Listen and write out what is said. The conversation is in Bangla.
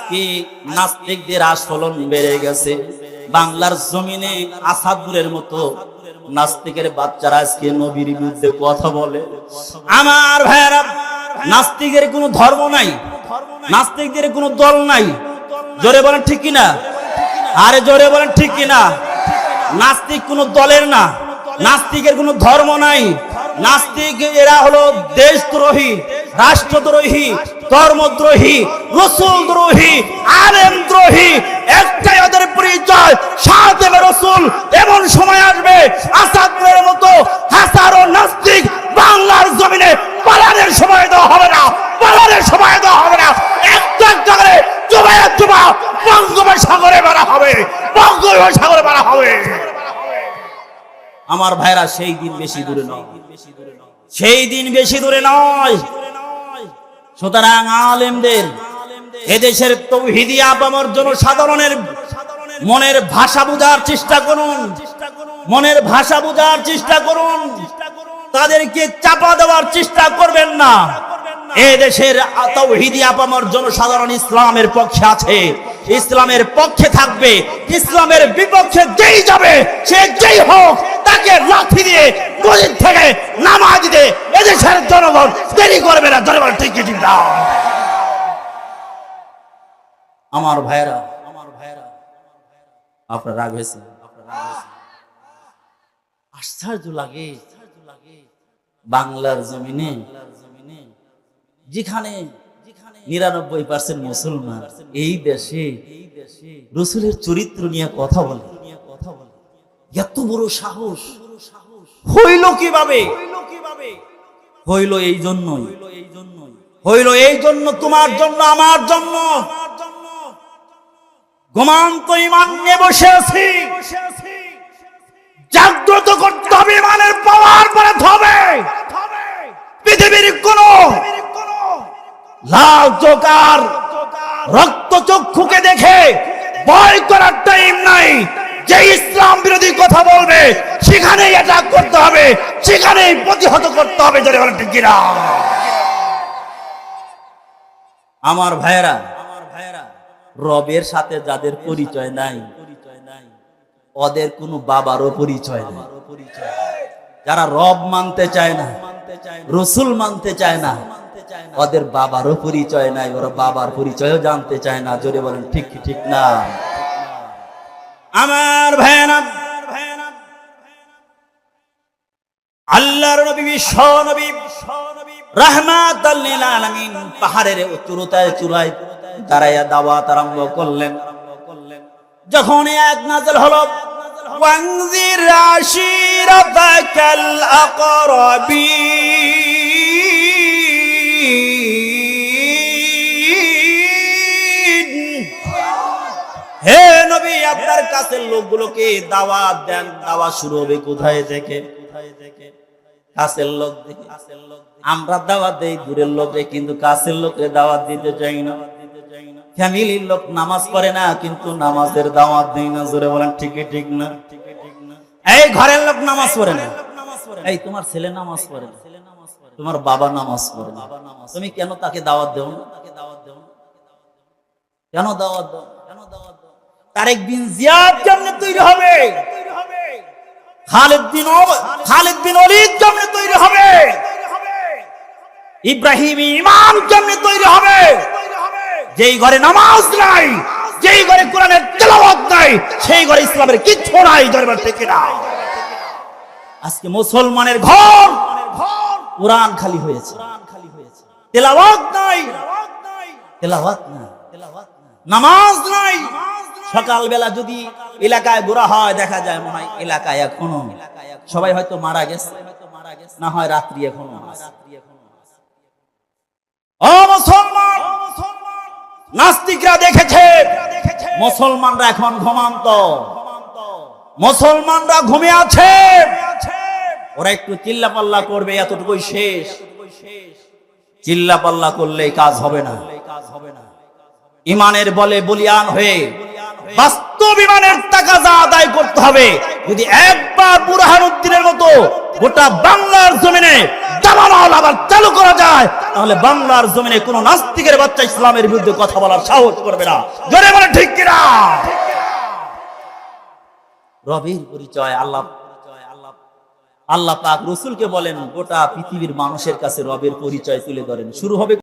আজকে নাস্তিকদের আস্ফলন বেড়ে গেছে। বাংলার জমিনে আসাদুরের মতো নাস্তিকের বাচ্চারা আজকে নবীর বিরুদ্ধে কথা বলে। আমার ভাইরা, নাস্তিকের কোনো ধর্ম নাই, নাস্তিকদের কোনো দল নাই। জোরে বলেন ঠিক কিনা? আরে জোরে বলেন ঠিক কিনা? নাস্তিক কোনো দলের না, নাস্তিকের কোনো ধর্ম নাই। নাস্তিক এরা হলো দেশদ্রোহী, রাষ্ট্রদ্রোহী, ধর্মদ্রোহী, রাসূলদ্রোহী, আলেমদ্রোহী। একটাই ওদের পরিচয়, খাদেমে রাসূল। এমন সময় আসবে আসাদের মতো হাজারো নাস্তিক বাংলার জমিনে পালানোর সময় দেওয়া হবে না, পালানোর সময় দেওয়া হবে না। একটা করে জুবা বঙ্গোপসাগরে মারা হবে, বঙ্গোপসাগরে মারা হবে। আমার ভাইরা, সেই দিন বেশি দূরে নয়, সেই দিন বেশি দূরে নয়। সুতরাং আলেমদের, এদেশের তৌহিদি আপামর জনসাধারণের মনের ভাষা বোঝার চেষ্টা করুন, মনের ভাষা বোঝার চেষ্টা করুন। তাদেরকে চাপা দেওয়ার চেষ্টা করবেন না। এদেশের তৌহিদি আপামর জনসাধারণ ইসলামের পক্ষে আছে, ইসলামের পক্ষে থাকবে। ইসলামের বিপক্ষে যেই যাবে, সে যেই হোক, তাকে লাঠি দিয়ে মসজিদ থেকে নামাজ দিতে এদেশের জনগণ দেরি করবে না। জনগণ ঠিক ঠিক না। আমার ভাইরা, আপনার রাগ হয়েছে? আশ্চর্য লাগে বাংলার জমিনে, যেখানে ৯৯% মুসলমান, এই দেশে রাসূলের চরিত্র নিয়ে কথা বলে। এত বড় সাহস হইল কিভাবে? হইল এই জন্যই, হইল এই জন্য, তোমার জন্য, আমার জন্য। ঘুমান্ত ঈমান নিয়ে বসে আছি, জাগ্রত করতে হবে, ঈমানের পাওয়ার বাড়াতে হবে। পৃথিবীর কোন লাল চোকার রক্ত চক্ষুকে দেখে ভয় করার টাইম নাই। যে ইসলাম বিরোধী কথা বলবে, সেখানেই অ্যাটাক করতে হবে, সেখানেই প্রতিহত করতে হবে। যারা বলেন ঠিক কিনা? আমার ভাইয়েরা, রবের সাথে যাদের পরিচয় নাই, ওদের কোনো বাবারও পরিচয় নাই। যারা রব মানতে চায় না, রাসূল মানতে চায় না, ওদের বাবারও পরিচয় নাই, ওরা বাবার পরিচয়ও জানতে চায় না। জোরে বলেন ঠিক কি ঠিক না? আমার ভাইয়েরা, আল্লাহর নবী, বিশ্ব নবী, রাহমাতাল লিল আলামিন পাহাড়ের উচ্চতায় চূড়ায় দাঁড়াইয়া দাওয়াত আরম্ভ করলেন। যখন আয়াত নাযিল হলো, ওয়ানজির আশিরাতাকাল আকরাবিন, হে নবী, আপনার কাছের লোকগুলোকে দাওয়াত দেন। দাওয়াত শুরু হবে কোথায় থেকে? কাছের লোক দেখে। আমরা দাওয়াত দেই দূরের লোকে, কিন্তু কাছের লোকে দাওয়াত দিতে চাই না। ফ্যামিলির লোক নামাজ পড়ে না, কিন্তু নামাজের দাওয়াত দেই না। জোরে বলেন ঠিক ঠিক না? এই ঘরের লোক নামাজ পড়ে না, এই তোমার ছেলে নামাজ পড়ে না, তোমার বাবা নামাজ পড়ে না, তুমি কেন তাকে দাওয়াত দেও না? কেন দাওয়াত দাও? তারেক বিন জিয়াদ কেমনে তৈরি হবে? খালিদ বিন ওলীদ কেমনে তৈরি হবে? ইব্রাহিম ইমাম কেমনে তৈরি হবে? যেই ঘরে নামাজ নাই, যেই ঘরে কোরআনের তেলাওয়াত নাই, সেই ঘরে ইসলামের কিচ্ছু নাই। দরবার থেকে না। আজকে মুসলমানের ঘর কোরআন খালি হয়েছে, তেলাওয়াত নাই, তেলাওয়াত নাই, নামাজ নাই। সকালবেলা যদি এলাকায় ঘোরা হয়, দেখা যায় মনে হয় এলাকায় এখনো সবাই হয়তো মারা গেছে, না হয় রাত্রি এখনো। ও মুসলমান, নাস্তিকরা দেখেছে মুসলমানরা এখন ঘুমান্ত, মুসলমানরা ঘুমিয়ে আছে। ওরা একটু চিল্লাপাল্লা করবে, এতটুকুই শেষ। চিল্লাপাল্লা করলে কাজ হবে না। ইমানের বলে বলিয়ান হয়ে বাস্তব ইমানের তাকাজা আদায় করতে হবে। যদি একবার বুরহানুদ্দিনের মতো গোটা বাংলার জমিনে দাবানল আবার চালু করা যায়, তাহলে বাংলার জমিনে কোনো নাস্তিকের বাচ্চা ইসলামের বিরুদ্ধে কথা বলার সাহস করবে না। জোরে বলে ঠিক কিনা? রবের পরিচয় আল্লাহ পাক রাসূলকে বলেন গোটা পৃথিবীর মানুষের কাছে রবের পরিচয় তুলে ধরেন। শুরু হবে